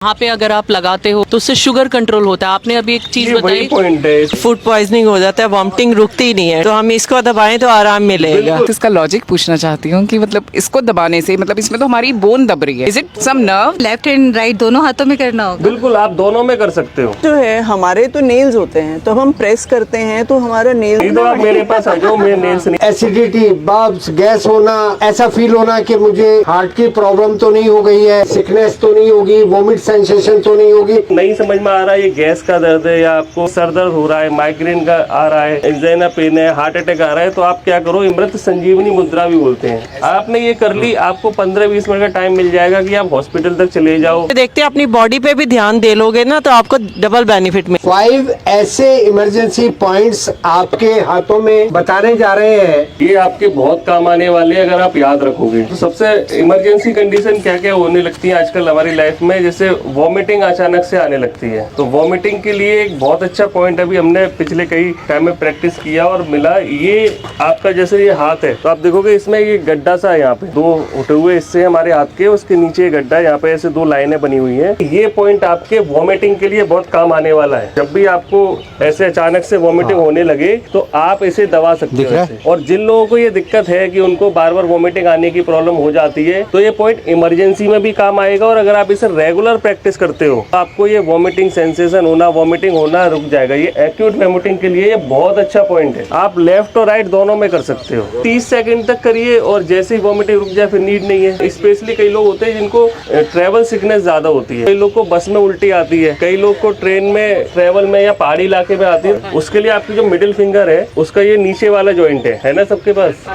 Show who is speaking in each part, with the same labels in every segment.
Speaker 1: वहाँ पे अगर आप लगाते हो तो उससे शुगर कंट्रोल होता है। आपने अभी एक चीज बताई,
Speaker 2: पॉइंट है।
Speaker 3: फूड पॉइजनिंग हो जाता है, वॉमिटिंग रुकती ही नहीं है, तो हम इसको दबाएं तो आराम मिलेगा।
Speaker 4: इसका लॉजिक पूछना चाहती हूँ कि मतलब इसको दबाने से मतलब इसमें तो हमारी बोन दब रही है, is it some nerve?
Speaker 5: Left and right दोनों हाथों में करना होगा?
Speaker 2: बिल्कुल, आप दोनों में कर सकते हो।
Speaker 3: जो है हमारे तो नेल्स होते हैं, तो हम प्रेस करते हैं तो हमारा
Speaker 2: नहीं
Speaker 3: नेल
Speaker 2: तो आप मेरे पास आ जाओ, मैं नेल्स नहीं।
Speaker 6: एसिडिटी, बब्स, गैस होना, ऐसा फील होना कि मुझे हार्ट की प्रॉब्लम तो नहीं हो गई है, सिकनेस तो नहीं होगी, वोमिट सेंसेशन तो नहीं होगी।
Speaker 2: नहीं समझ में आ रहा है ये गैस का दर्द है या आपको सर दर्द हो रहा है, माइग्रेन का आ रहा है, एंजाइना पेन है, हार्ट अटैक आ रहा है, तो आप क्या करो, अमृत संजीवनी मुद्रा भी बोलते हैं। आपने ये कर ली, आपको 15-20 मिनट का टाइम मिल जाएगा कि आप हॉस्पिटल तक चले जाओ।
Speaker 3: देखते अपनी बॉडी पे भी ध्यान दे लोगे ना, तो आपको डबल बेनिफिट में
Speaker 6: 5 ऐसे इमरजेंसी पॉइंट्स आपके हाथों में बताने जा रहे हैं।
Speaker 2: ये आपके बहुत काम आने वाले हैं अगर आप याद रखोगे। तो सबसे इमरजेंसी कंडीशन क्या क्या होने लगती है आजकल हमारी लाइफ में, जैसे वॉमिटिंग अचानक से आने लगती है। तो वॉमिटिंग के लिए एक बहुत अच्छा पॉइंट अभी हमने पिछले कई टाइम में प्रैक्टिस किया और मिला। ये आपका जैसे ये हाथ है, तो आप देखोगे इसमें ये गड्ढा सा है, यहाँ पे 2 उठे हुए हिस्से हमारे हाथ के, उसके नीचे गड्ढा, यहाँ पे ऐसे 2 लाइनें बनी हुई है। ये पॉइंट आपके वॉमिटिंग के लिए बहुत काम आने वाला है। जब भी आपको ऐसे अचानक से वॉमिटिंग होने लगे तो आप इसे दबा सकते हो ऐसे। और जिन लोगों को ये दिक्कत है कि उनको बार बार वॉमिटिंग आने की प्रॉब्लम हो जाती है, तो ये पॉइंट इमरजेंसी में भी काम आएगा। और अगर आप इसे रेगुलर प्रैक्टिस करते हो तो आपको ये वॉमिटिंग सेंसेशन होना, वॉमिटिंग होना रुक जाएगा। ये एक्यूट वॉमिटिंग के लिए ये बहुत अच्छा पॉइंट है। आप लेफ्ट और राइट दोनों में कर सकते हो। 30 सेकंड तक करिए और जैसे ही वॉमिटिंग रुक जाए फिर नीड नहीं है। स्पेशली कई लोग होते हैं जिनको ट्रेवल सिकनेस ज्यादा होती है, कई लोग को बस में उल्टी आती है, कई लोग को ट्रेन में ट्रेवल में या पहाड़ी इलाके में आती है। उसके लिए आपकी जो मिडिल फिंगर है उसका ये नीचे वाला जॉइंट है ना सबके पास?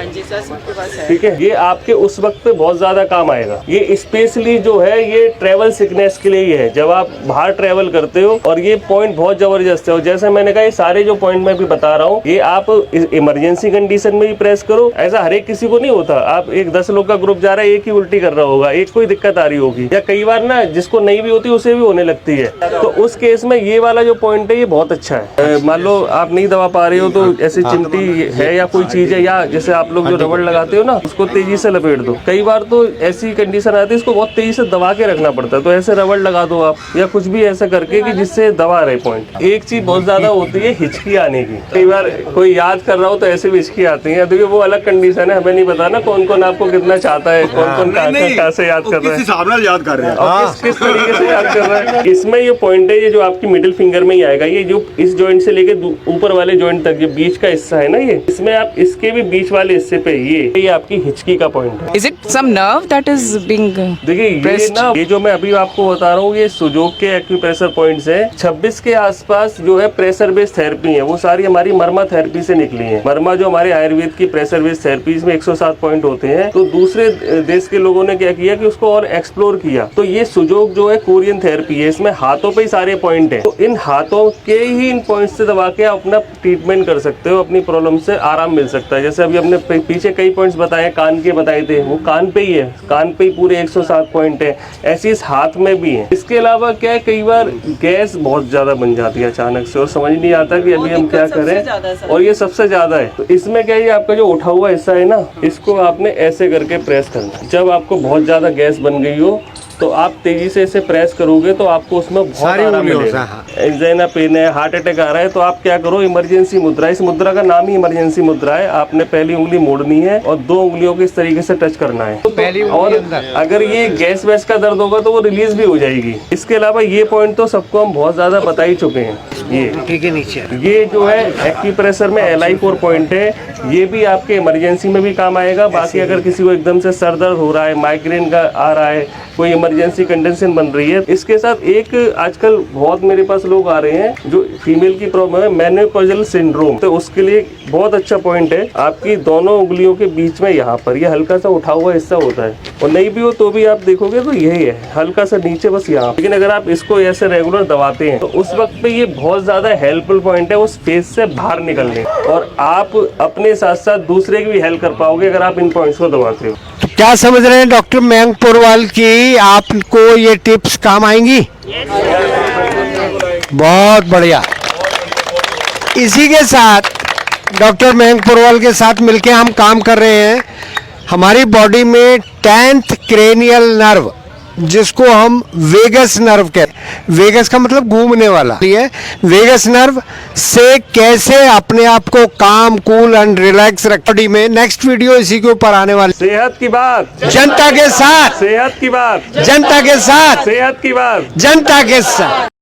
Speaker 2: ठीक है, ये आपके उस वक्त पे बहुत ज्यादा काम आएगा। ये स्पेशली जो है ये ट्रेवल सिकनेस के लिए ही है, जब आप बाहर ट्रेवल करते हो। और ये पॉइंट बहुत जबरदस्त है। और जैसे मैंने कहा, ये सारे जो पॉइंट मैं भी बता रहा हूँ, ये आप इमरजेंसी कंडीशन में भी प्रेस करो। ऐसा हर एक किसी को नहीं होता। आप 10 लोग का ग्रुप जा रहा है, एक ही उल्टी कर रहा होगा, एक कोई दिक्कत आ रही होगी, या कई बार ना जिसको नहीं भी होती उसे भी होने लगती है। तो उस केस में ये वाला जो पॉइंट है ये बहुत अच्छा है। मान लो आप नहीं दबा पा रहे हो तो ऐसी चिमटी है या कोई चीज है, या जैसे आप लोग जो रबड़ लगाते हो ना, उसको तेजी से लपेट दो। कई बार तो ऐसी कंडीशन आती है इसको बहुत तेजी से दबा के रखना पड़ता है, तो ऐसे रबड़ लगा दो आप, या कुछ भी ऐसा करके कि जिससे दबा रहे पॉइंट। एक चीज बहुत ज्यादा होती है हिचकी आने की। कई बार कोई याद कर रहा हो तो ऐसे भी हिचकी आती है। देखिए वो अलग कंडीशन है, हमें नहीं पता ना कौन कौन आपको कितना चाहता है, कौन कौन कहाँ से याद कर रहा है,
Speaker 7: हिसाब से याद कर रहे हैं
Speaker 2: और किस तरीके से याद कर रहा है। इसमें ये पॉइंट है, ये जो आपकी मिडिल फिंगर में ही आएगा, ये जो इस जॉइंट से लेके ऊपर वाले जॉइंट तक जो बीच का हिस्सा है ना, ये इसमें आप इसके भी बीच वाले हिस्से पे ये आपकी हिचकी का पॉइंट है।
Speaker 4: Is it some nerve that is being?
Speaker 2: देखिए ये ना, ये जो मैं अभी आपको बता रहा हूँ, ये सुजोग के एक्यूप्रेशर पॉइंट्स है। 26 के आसपास जो है प्रेशर बेस्ड थेरेपी है, वो सारी हमारी मरमा थेरेपी से निकली है। मरमा जो हमारे आयुर्वेद की प्रेशर बेस्ड थेरेपी, इसमें 107 पॉइंट होते हैं। तो दूसरे देश के लोगों ने क्या किया कि उसको और एक्सप्लोर किया। तो ये सुजोग जो है कोरियन थेरेपी है, इसमें हाथों पे ही सारे पॉइंट है। तो इन हाथों के ही इन पॉइंट से दबा के आप अपना ट्रीटमेंट कर सकते हो, अपनी प्रॉब्लम से आराम मिल सकता है। जैसे अभी हमने पीछे कई पॉइंट्स बताए, कान के बताए थे, वो कान पे ही है, कान पे ही पूरे 107 पॉइंट है। ऐसे इस हाथ में भी है। इसके अलावा क्या है, कई बार गैस बहुत ज्यादा बन जाती है अचानक से और समझ नहीं आता कि अभी हम क्या करें, और ये सबसे ज्यादा है। तो इसमें क्या है, आपका जो उठा हुआ हिस्सा है ना, इसको आपने ऐसे करके प्रेस करना। जब आपको बहुत ज्यादा गैस बन गई हो तो आप तेजी से इसे प्रेस करोगे तो आपको उसमें बहुत आराम मिलेगा। एंजाइना पेन है, हार्ट अटैक आ रहा है, तो आप क्या करो, इमरजेंसी मुद्रा, इस मुद्रा का नाम ही इमरजेंसी मुद्रा है। आपने पहली उंगली मोड़नी है और 2 उंगलियों को इस तरीके से टच करना है। और अगर ये गैस वैस का दर्द होगा तो वो रिलीज भी हो जाएगी। इसके अलावा ये पॉइंट तो सबको हम बहुत ज्यादा बता ही चुके हैं। ये जो है एक्यूप्रेशर में LI4 पॉइंट है, ये भी आपके इमरजेंसी में भी काम आएगा। बाकी अगर किसी को एकदम से सर दर्द हो रहा है, माइग्रेन का आ रहा है, कोई इमरजेंसी कंडीशन बन रही है, इसके साथ एक आजकल बहुत मेरे पास लोग आ रहे हैं जो फीमेल की प्रॉब्लम है, मेनोपॉजल सिंड्रोम, तो उसके लिए बहुत अच्छा पॉइंट है। आपकी दोनों उंगलियों के बीच में यहाँ पर ये हल्का सा उठा हुआ हिस्सा होता है, और नहीं भी हो तो भी आप देखोगे तो यही है, हल्का सा नीचे बस यहाँ। लेकिन अगर आप इसको ऐसे रेगुलर दबाते हैं तो उस वक्त पे ये बहुत ज्यादा हेल्पफुल पॉइंट है उस फेज से बाहर निकलने, और आप अपने साथ साथ दूसरे की भी हेल्प कर पाओगे अगर आप इन पॉइंट्स को दबाते हो।
Speaker 6: क्या समझ रहे हैं डॉक्टर मयंक पुरवाल की, आपको ये टिप्स काम आएंगी? बहुत बढ़िया। इसी के साथ डॉक्टर मयंक पुरवाल के साथ मिलके हम काम कर रहे हैं। हमारी बॉडी में 10th क्रेनियल नर्व जिसको हम वेगस नर्व कहते हैं। वेगस का मतलब घूमने वाला है। वेगस नर्व से कैसे अपने आप को काम, कूल एंड रिलैक्स रख। बॉडी में नेक्स्ट वीडियो इसी के ऊपर आने वाली।
Speaker 2: सेहत की बात,
Speaker 6: जनता के साथ,
Speaker 2: सेहत की बात,
Speaker 6: जनता के साथ,
Speaker 2: सेहत की बात।
Speaker 6: जनता के साथ।